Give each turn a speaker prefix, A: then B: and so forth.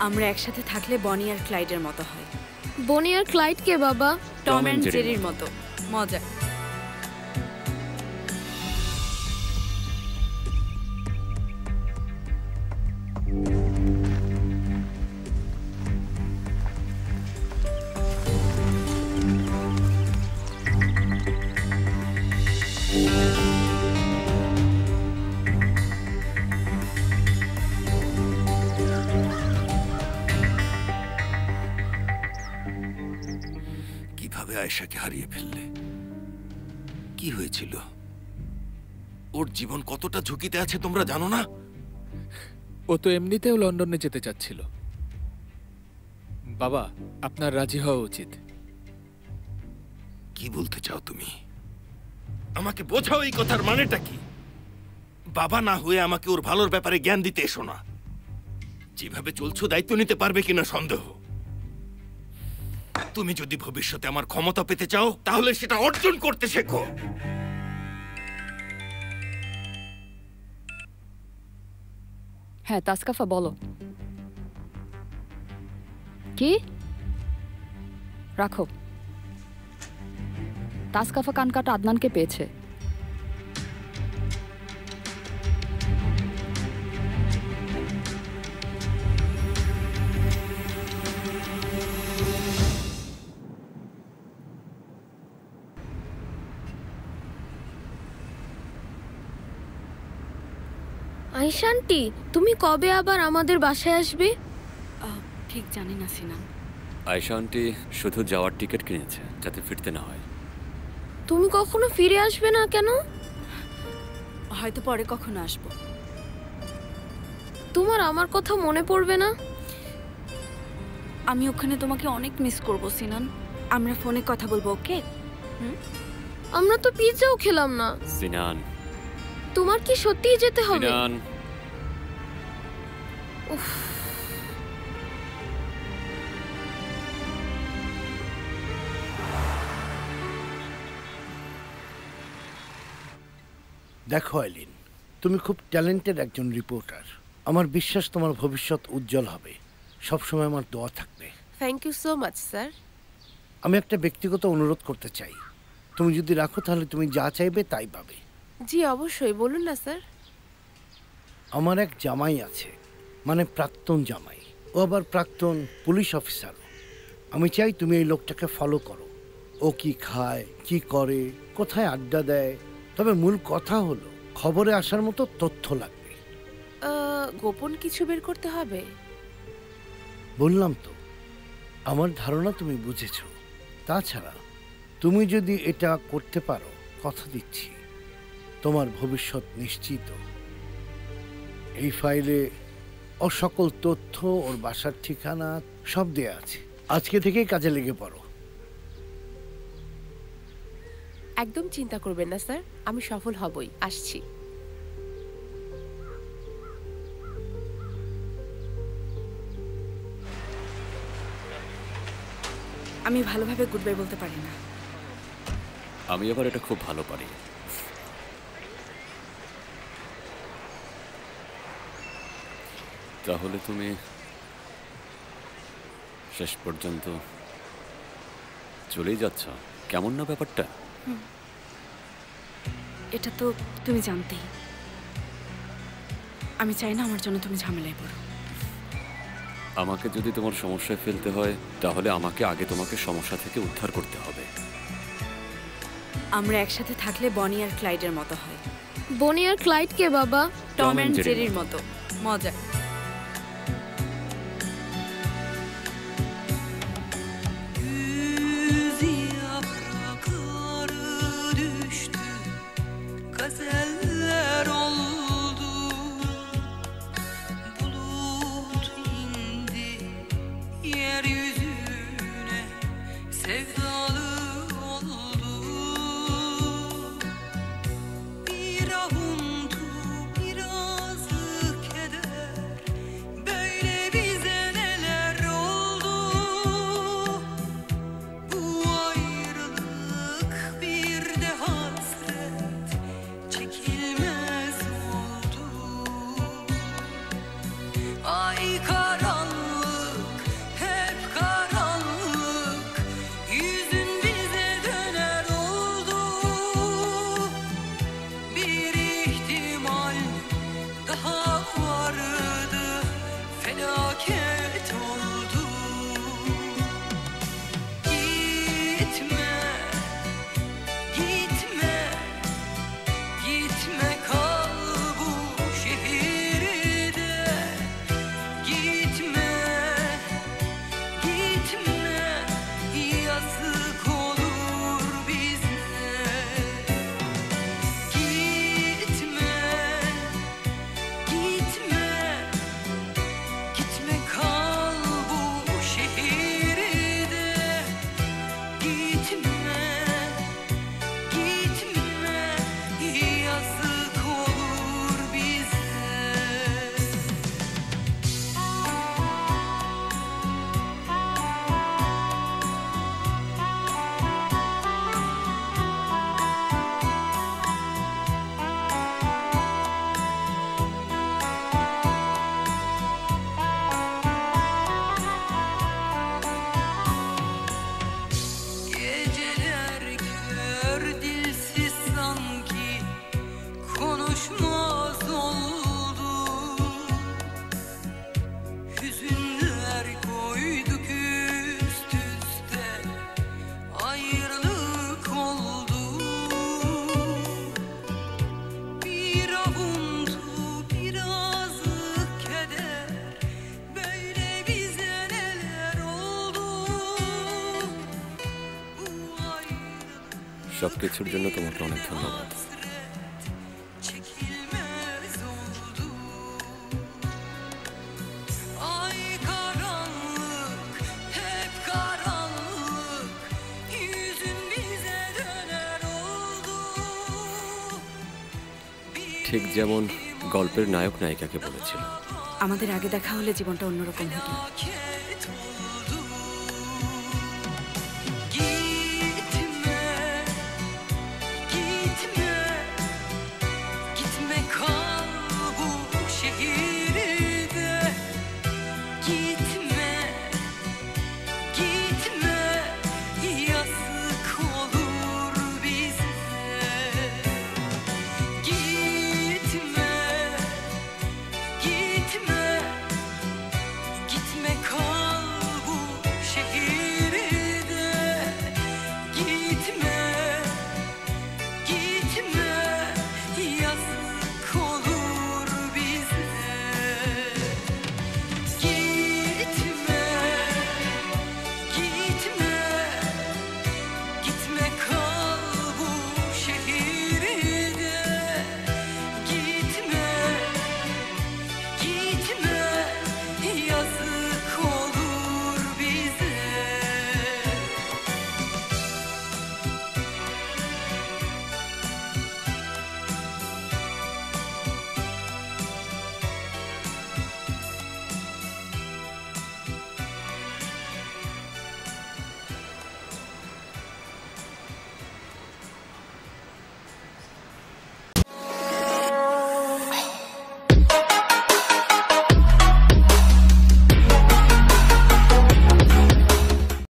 A: আমরা একসাথে থাকলে বনি আর ক্লাইডের মতো হয়।
B: বনি আর ক্লাইড কে বাবা?
A: টম এন্ড জেরির মতো। মজা।
C: আয়েশাকে হারিয়ে ফেললে, কি হয়েছিল? ওর জীবন কতটা ঝুঁকিতে আছে তোমরা জানো না?
D: ও তো এমনিতেও লন্ডনে যেতে চাচ্ছিল। বাবা, আপনার রাজি হওয়া উচিত।
C: কি বলতে চাও তুমি? আমাকে বোঝাও এই কথার মানেটা কি? বাবা না হয়ে আমাকে ওর ভালোর ব্যাপারে জ্ঞান দিতে এসো না। যেভাবে চলছো দায়িত্ব নিতে পারবে কিনা সন্দেহ। তুমি যদি ভবিষ্যতে আমার ক্ষমতা পেতে চাও তাহলে সেটা অর্জন করতে শেখো।
E: হ্যাঁ তাসকাফা, বলো। কি? রাখো। তাসকাফা কানকাটা আদনানকে পেয়েছে।
B: আয়েশা আন্টি, তুমি কবে আবার আমাদের বাসায় আসবে?
A: ঠিক জানি না সিনান।
F: আয়েশা আন্টি শুধু যাওয়ার টিকিট কিনেছে যাতে ফিরতে না হয়।
B: তুমি কখনো ফিরে আসবে না কেন?
A: হয়তো পরে কখনো আসবো।
B: তোমার আমার কথা মনে পড়বে না?
A: আমি ওখানে তোমাকে অনেক মিস করব সিনান। আমরা ফোনে কথা বলবো, ওকে?
B: আমরা তো পিৎজাও খেলাম না।
F: সিনান,
B: তোমার কি সত্যিই যেতে হবে?
F: সিনান,
B: উফ,
G: দেখো আইলিন, তুমি খুব ট্যালেন্টেড একজন রিপোর্টার। আমার বিশ্বাস তোমার ভবিষ্যৎ উজ্জ্বল হবে। সবসময় আমার দোয়া থাকবে।
H: Thank you so much sir.
G: আমি একটা ব্যক্তিগত অনুরোধ করতে চাই। তুমি যদি রাখো তাহলে তুমি যা চাইবে তাই পাবে।
H: জি অবশ্যই, বলুন না স্যার।
G: আমার এক জামাই আছে, মানে প্রাক্তন জামাই। ও আবার প্রাক্তন পুলিশ অফিসার। আমি চাই তুমি এই লোকটাকে ফলো করো। ও কি খায়, কি করে, কোথায় আড্ডা দেয়। তবে মূল কথা হলো খবরে আসার মতো তথ্য লাগবে।
H: গোপন কিছু বের করতে হবে?
G: বললাম তো, আমার ধারণা তুমি বুঝেছ। তাছাড়া তুমি যদি এটা করতে পারো, কথা দিচ্ছি তোমার ভবিষ্যৎ নিশ্চিত। এই ফাইলে ওর সকল তথ্য, ওর বাসার ঠিকানা সব দেয়া আছে। আজকে থেকেই কাজে লেগে পড়ো।
H: একদম চিন্তা করবেন না স্যার, আমি সফল হবই। আসছি।
A: আমি ভালোভাবে গুড বাই বলতে পারি না।
F: আমি আবার এটা খুব ভালো পারি। তাহলে তুমি শেষ পর্যন্ত চলেই যাচ্ছ? কেমন না ব্যাপারটা?
A: এটা তো তুমি জানতেই। আমি চাই না আমার জন্য তুমি ঝামেলায় পড়ো।
F: আমাকে যদি তোমার সমস্যায় ফেলতে হয় তাহলে আমাকে আগে তোমাকে সমস্যা থেকে উদ্ধার করতে হবে।
A: আমরা একসাথে থাকলে বনি আর ক্লাইডের মতো হয়।
B: বনি আর ক্লাইড কে বাবা?
A: টম এন্ড জেরির মতো। মজা।
I: Ay karanlık
F: সব কিছুর জন্য তোমাকে অনেক ধন্যবাদ। ঠিক যেমন গল্পের নায়ক নায়িকাকে বলেছিল,
A: আমাদের আগে দেখা হলে জীবনটা অন্যরকম হতো।
I: Gitme kal bu şehirde, git